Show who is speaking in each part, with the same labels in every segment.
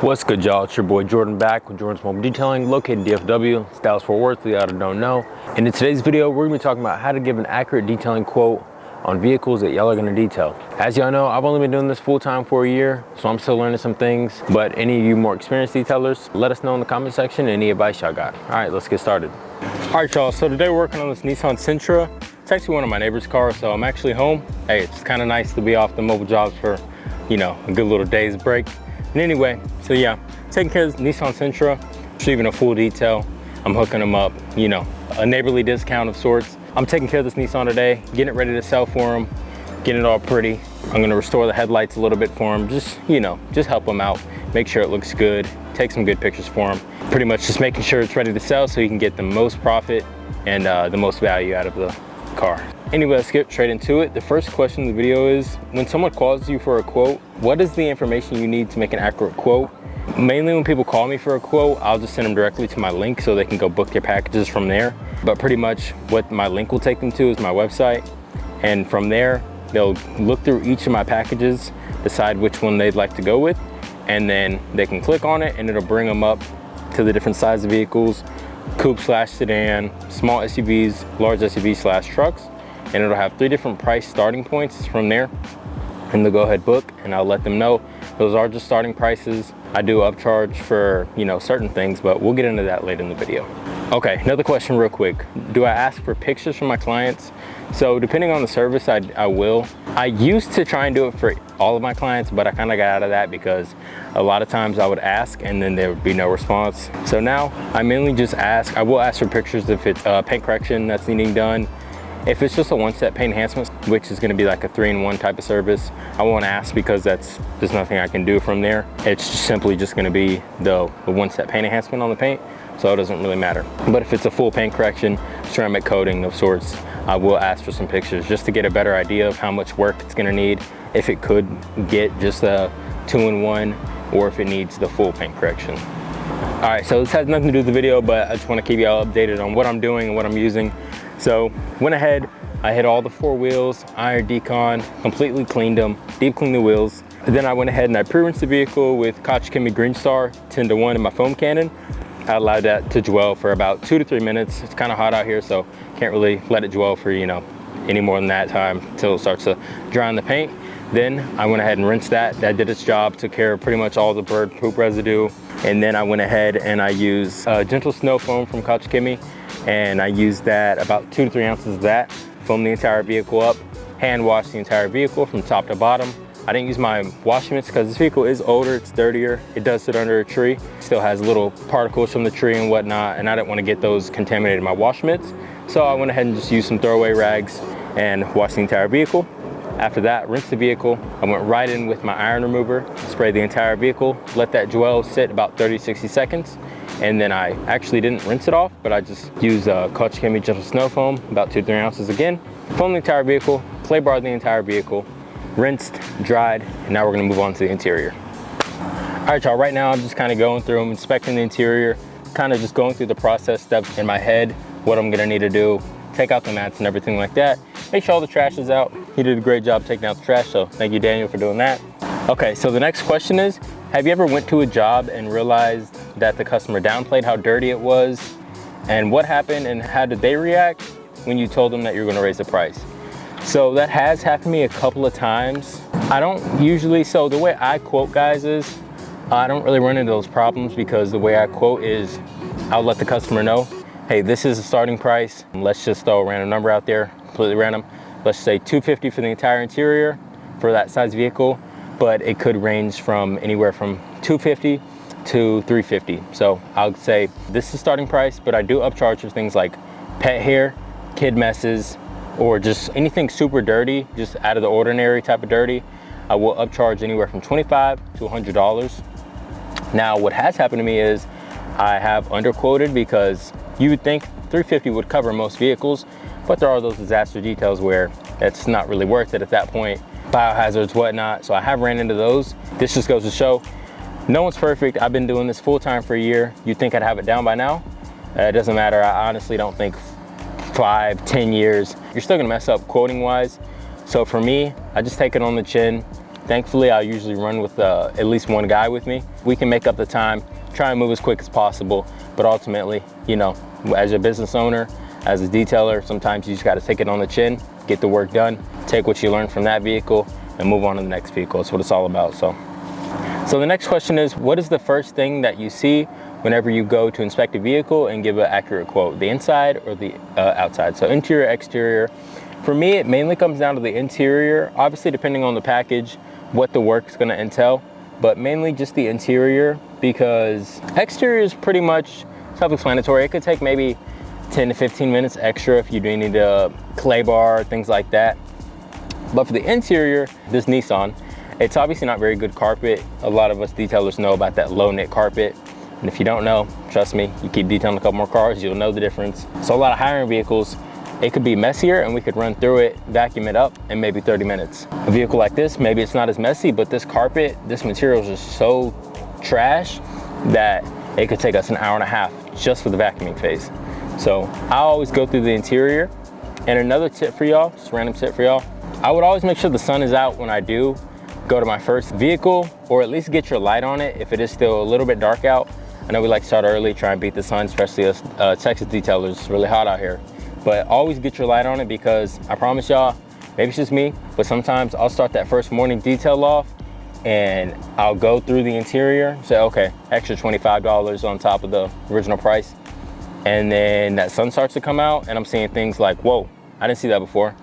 Speaker 1: What's good, y'all? It's your boy Jordan back with Jordan's Mobile Detailing, located in DFW. It's Dallas Fort Worth, for the that don't know. And in today's video, we're gonna be talking about how to give an accurate detailing quote on vehicles that y'all are gonna detail. As y'all know, I've only been doing this full time for a year, so I'm still learning some things. But any of you more experienced detailers, let us know in the comment section any advice y'all got. All right, let's get started. All right, y'all, so today we're working on this Nissan Sentra. It's actually one of my neighbor's cars, so I'm actually home. Hey, it's kind of nice to be off the mobile jobs for, you know, a good little day's break. And anyway, so yeah, taking care of this Nissan Sentra, receiving a full detail. I'm hooking them up, you know, a neighborly discount of sorts. I'm taking care of this Nissan today, getting it ready to sell for them, getting it all pretty. I'm gonna restore the headlights a little bit for them, just, you know, just help them out, make sure it looks good, take some good pictures for them. Pretty much just making sure it's ready to sell so you can get the most profit and the most value out of the car. Anyway, let's get straight into it. The first question in the video is, when someone calls you for a quote, what is the information you need to make an accurate quote? Mainly when people call me for a quote, I'll just send them directly to my link so they can go book their packages from there. But pretty much what my link will take them to is my website. And from there, they'll look through each of my packages, decide which one they'd like to go with, and then they can click on it and it'll bring them up to the different size of vehicles, coupe slash sedan, small SUVs, large SUVs slash trucks. And it'll have 3 different price starting points from there. And they'll go ahead book, and I'll let them know those are just starting prices. I do upcharge for, you know, certain things, but we'll get into that later in the video. Okay, another question real quick. Do I ask for pictures from my clients? So depending on the service, I will. I used to try and do it for all of my clients, but I kind of got out of that because a lot of times I would ask and then there would be no response. So now I mainly just ask. I will ask for pictures if it's paint correction that's needing done. If it's just a one-step paint enhancement, which is gonna be like a 3-in-1 type of service, I won't ask because there's nothing I can do from there. It's just simply just gonna be the one-step paint enhancement on the paint, so it doesn't really matter. But if it's a full paint correction, ceramic coating of sorts, I will ask for some pictures just to get a better idea of how much work it's gonna need, if it could get just a 2-in-1, or if it needs the full paint correction. All right, so this has nothing to do with the video, but I just wanna keep y'all updated on what I'm doing and what I'm using. So went ahead, I hit all the 4 wheels, iron decon, completely cleaned them, deep cleaned the wheels. And then I went ahead and I pre-rinsed the vehicle with Chemi Green Star 10-to-1 in my foam cannon. I allowed that to dwell for about 2 to 3 minutes. It's kind of hot out here, so can't really let it dwell for, you know, any more than that time until it starts to dry on the paint. Then I went ahead and rinsed that. That did its job, took care of pretty much all the bird poop residue. And then I went ahead and I used gentle snow foam from Chemi. And I used that, about 2 to 3 ounces of that, foam the entire vehicle up, hand wash the entire vehicle from top to bottom. I didn't use my wash mitts because this vehicle is older, it's dirtier. It does sit under a tree. It still has little particles from the tree and whatnot, and I didn't want to get those contaminated in my wash mitts. So I went ahead and just used some throwaway rags and washed the entire vehicle. After that, rinsed the vehicle. I went right in with my iron remover, sprayed the entire vehicle, let that dwell, sit about 30 to 60 seconds. And then I actually didn't rinse it off, but I just used Chemi Gentle Snow Foam, about 2 to 3 ounces again. Foamed the entire vehicle, clay barred the entire vehicle, rinsed, dried, and now we're gonna move on to the interior. All right, y'all, right now I'm just kind of going through them, inspecting the interior, kind of just going through the process steps in my head, what I'm gonna need to do, take out the mats and everything like that. Make sure all the trash is out. He did a great job taking out the trash, so thank you, Daniel, for doing that. Okay, so the next question is, have you ever went to a job and realized that the customer downplayed how dirty it was? And what happened and how did they react when you told them that you're gonna raise the price? So that has happened to me a couple of times. I don't usually, so the way I quote guys is, I don't really run into those problems because the way I quote is, I'll let the customer know, hey, this is the starting price. Let's just throw a random number out there, completely random. Let's say $250 for the entire interior for that size vehicle, but it could range from anywhere from $250 to $350. So I'll say this is the starting price, but I do upcharge for things like pet hair, kid messes, or just anything super dirty, just out of the ordinary type of dirty. I will upcharge anywhere from $25 to $100. Now, what has happened to me is I have underquoted because you would think $350 would cover most vehicles, but there are those disaster details where it's not really worth it at that point. Biohazards, whatnot. So I have ran into those. This just goes to show no one's perfect. I've been doing this full time for a year. You'd think I'd have it down by now. It doesn't matter. I honestly don't think 5, 10 years, you're still gonna mess up quoting wise. So for me, I just take it on the chin. Thankfully, I usually run with at least one guy with me. We can make up the time, try and move as quick as possible, but ultimately, you know, as a business owner, as a detailer, sometimes you just got to take it on the chin, get the work done, take what you learned from that vehicle and move on to the next vehicle. That's what it's all about. So the next question is, what is the first thing that you see whenever you go to inspect a vehicle and give an accurate quote, the inside or the outside? So interior, exterior. For me, it mainly comes down to the interior, obviously depending on the package, what the work's gonna entail, but mainly just the interior, because exterior is pretty much self-explanatory. It could take maybe 10 to 15 minutes extra if you do need a clay bar, things like that. But for the interior, this Nissan, it's obviously not very good carpet. A lot of us detailers know about that low knit carpet. And if you don't know, trust me, you keep detailing a couple more cars, you'll know the difference. So a lot of higher end vehicles, it could be messier and we could run through it, vacuum it up in maybe 30 minutes. A vehicle like this, maybe it's not as messy, but this carpet, this material is just so trash that it could take us an hour and a half just for the vacuuming phase. So I always go through the interior. And another tip for y'all, just a random tip for y'all, I would always make sure the sun is out when I do go to my first vehicle, or at least get your light on it if it is still a little bit dark out. I know we like to start early, try and beat the sun, especially us Texas detailers. It's really hot out here. But always get your light on it, because I promise y'all, maybe it's just me, but sometimes I'll start that first morning detail off and I'll go through the interior, say, okay, extra $25 on top of the original price. And then that sun starts to come out and I'm seeing things like, whoa, I didn't see that before.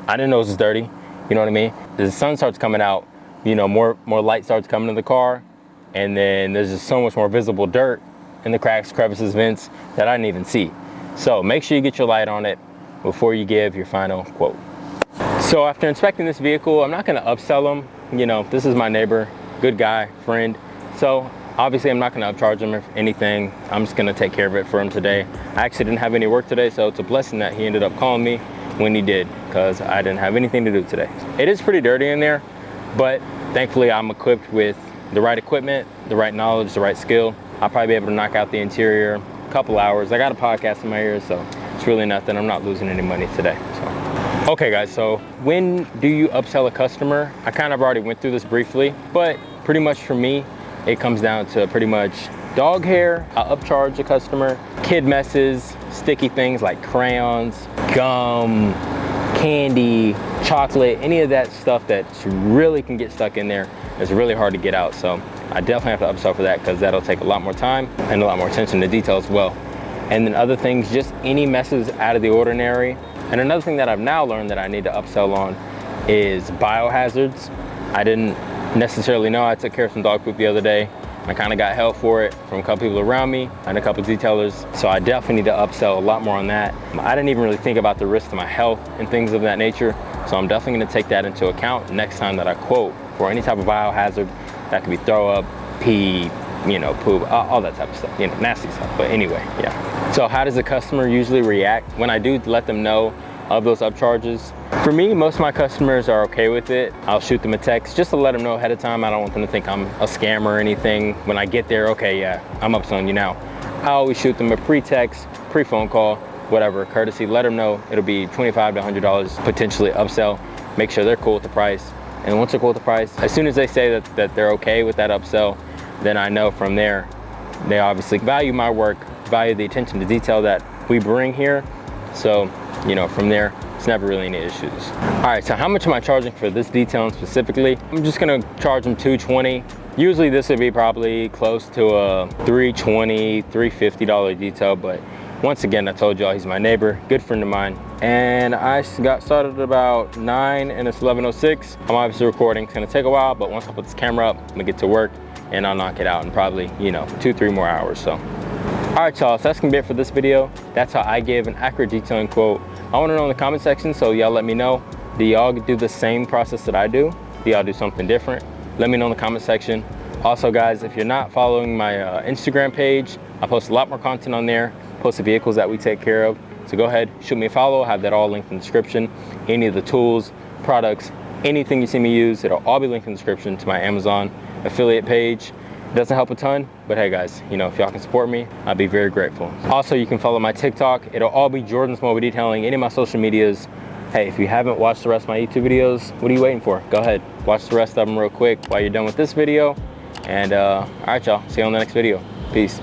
Speaker 1: I didn't know this was dirty. You know what I mean? The sun starts coming out, you know, more light starts coming to the car, and then there's just so much more visible dirt in the cracks, crevices, vents that I didn't even see. So make sure you get your light on it before you give your final quote. So after inspecting this vehicle, I'm not gonna upsell them. You know, this is my neighbor, good guy, friend. So obviously I'm not gonna upcharge him or anything. I'm just gonna take care of it for him today. I actually didn't have any work today, so it's a blessing that he ended up calling me when he did, because I didn't have anything to do today. It is pretty dirty in there, but thankfully I'm equipped with the right equipment, the right knowledge, the right skill. I'll probably be able to knock out the interior a couple hours. I got a podcast in my ears, so it's really nothing. I'm not losing any money today. So, okay guys, so when do you upsell a customer? I kind of already went through this briefly, but pretty much for me, it comes down to pretty much dog hair, I'll upcharge a customer, kid messes, sticky things like crayons, gum, candy, chocolate, any of that stuff that really can get stuck in there is really hard to get out. So I definitely have to upsell for that, because that'll take a lot more time and a lot more attention to detail as well. And then other things, just any messes out of the ordinary. And another thing that I've now learned that I need to upsell on is biohazards. I didn't necessarily know. I took care of some dog poop the other day. I kind of got help for it from a couple people around me and a couple detailers. So I definitely need to upsell a lot more on that. I didn't even really think about the risk to my health and things of that nature. So I'm definitely gonna take that into account next time that I quote for any type of biohazard. That could be throw up, pee, you know, poop, all that type of stuff, you know, nasty stuff. But anyway, yeah. So how does the customer usually react when I do let them know of those upcharges? For me, most of my customers are okay with it. I'll shoot them a text just to let them know ahead of time. I don't want them to think I'm a scammer or anything. When I get there, okay, yeah, I'm upselling you now. I always shoot them a pre-text, pre-phone call, whatever, courtesy. Let them know it'll be $25 to $100 potentially upsell. Make sure they're cool with the price. And once they're cool with the price, as soon as they say that they're okay with that upsell, then I know from there, they obviously value my work, value the attention to detail that we bring here. So, you know, from there, it's never really any issues. All right, so how much am I charging for this detailing specifically? I'm just gonna charge them $220. Usually this would be probably close to a $320, $350 detail, but once again, I told y'all he's my neighbor, good friend of mine. And I got started at about 9 and it's 11:06. I'm obviously recording, it's gonna take a while, but once I put this camera up, I'm gonna get to work and I'll knock it out in probably, you know, 2-3 more hours, so. All right, y'all, so that's gonna be it for this video. That's how I gave an accurate detailing quote. I wanna know in the comment section, so y'all let me know. Do y'all do the same process that I do? Do y'all do something different? Let me know in the comment section. Also guys, if you're not following my Instagram page, I post a lot more content on there, post the vehicles that we take care of. So go ahead, shoot me a follow, I'll have that all linked in the description. Any of the tools, products, anything you see me use, it'll all be linked in the description to my Amazon affiliate page. It doesn't help a ton, but hey guys, you know, if y'all can support me, I'd be very grateful. Also, you can follow my TikTok. It'll all be Jordan's Mobile Detailing, any of my social medias. Hey, if you haven't watched the rest of my YouTube videos, what are you waiting for? Go ahead. watch the rest of them real quick while you're done with this video. And all right, y'all, see you on the next video. Peace.